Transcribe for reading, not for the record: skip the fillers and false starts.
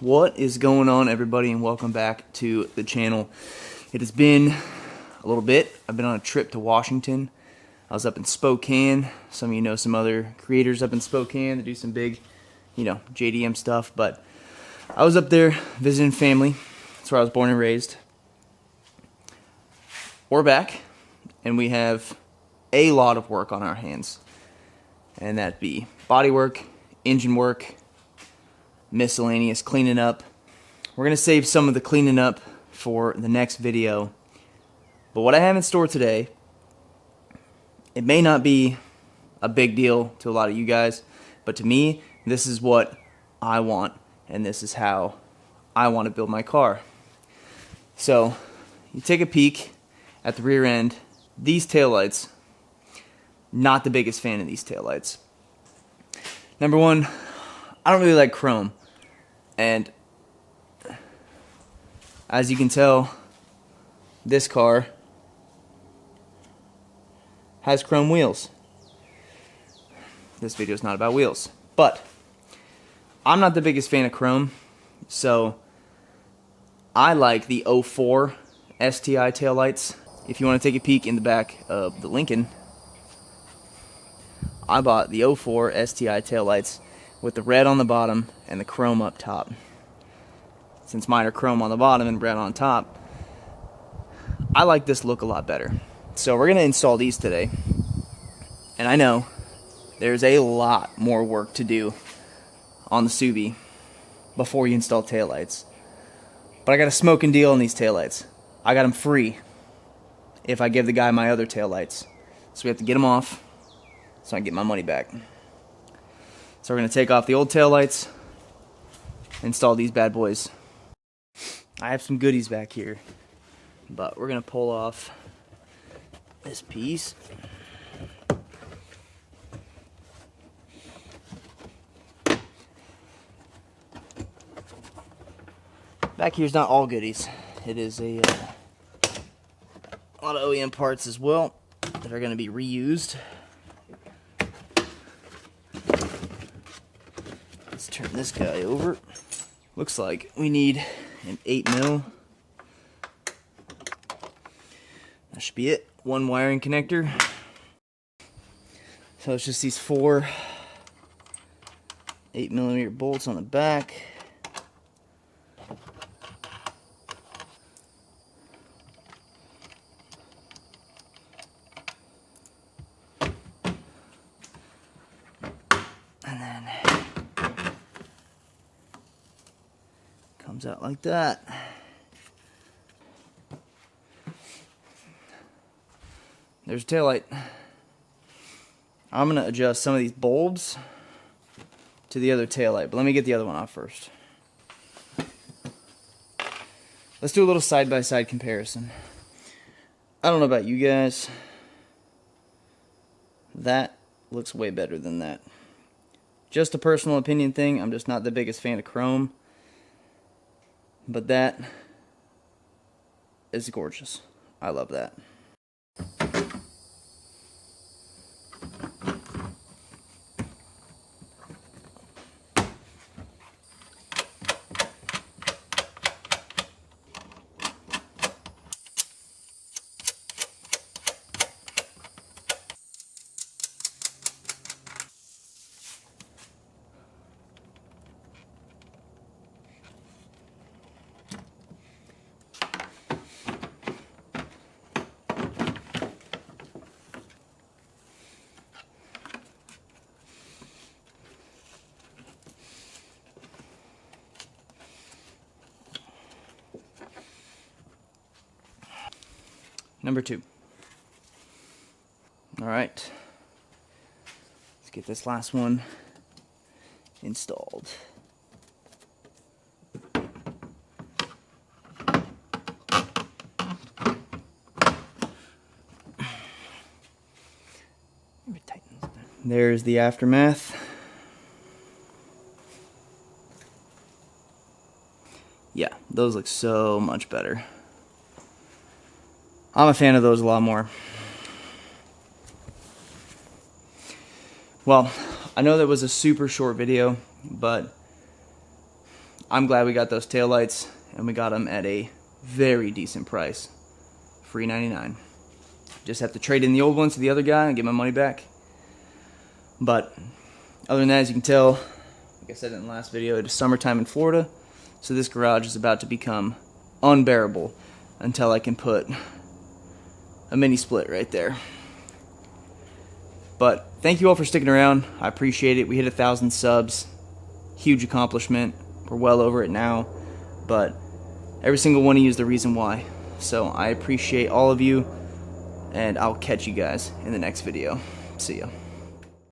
What is going on, everybody, and welcome back to the channel. It has been a little bit. I've been on a trip to Washington. I was up in Spokane. Some of you know some other creators up in Spokane that do some big, JDM stuff, but I was up there visiting family. That's where I was born and raised. We're back, and we have a lot of work on our hands, and that'd be body work, engine work, miscellaneous cleaning up. We're going to save some of the cleaning up for the next video. But what I have in store today, it may not be a big deal to a lot of you guys, but to me, this is what I want, and this is how I want to build my car. So, you take a peek at the rear end. These taillights, not the biggest fan of these taillights. Number one, I don't really like chrome, and as you can tell, this car has chrome wheels. This video is not about wheels, but I'm not the biggest fan of chrome, so I like the 04 STI taillights. If you want to take a peek in the back of the Lincoln, I bought the 04 STI taillights with the red on the bottom and the chrome up top. Since mine are chrome on the bottom and red on top, I like this look a lot better. So we're going to install these today. And I know there's a lot more work to do on the Subi before you install taillights. But I got a smoking deal on these taillights. I got them free if I give the guy my other taillights. So we have to get them off so I can get my money back. So we're going to take off the old taillights, install these bad boys. I have some goodies back here, but we're going to pull off this piece. Back here's not all goodies. It is a lot of OEM parts as well that are going to be reused. Let's turn this guy over. Looks like we need an 8mm. That should be it. One wiring connector. So it's just these 4 8mm bolts on the back. And then comes out like that. There's a taillight. I'm going to adjust some of these bulbs to the other taillight, but let me get the other one off first. Let's do a little side-by-side comparison. I don't know about you guys. That looks way better than that. Just a personal opinion thing. I'm just not the biggest fan of chrome. But that is gorgeous. I love that. Number 2. Alright. Let's get this last one installed. There's the aftermath. Yeah, those look so much better. I'm a fan of those a lot more. Well, I know that was a super short video, but I'm glad we got those taillights, and we got them at a very decent price. Free 99. Just have to trade in the old ones to the other guy and get my money back. But other than that, as you can tell, like I said in the last video, it is summertime in Florida, so this garage is about to become unbearable until I can put a mini split right there. But thank you all for sticking around. I appreciate it. We hit 1,000 subs. Huge accomplishment. We're well over it now. But every single one of you is the reason why. So I appreciate all of you. And I'll catch you guys in the next video. See ya.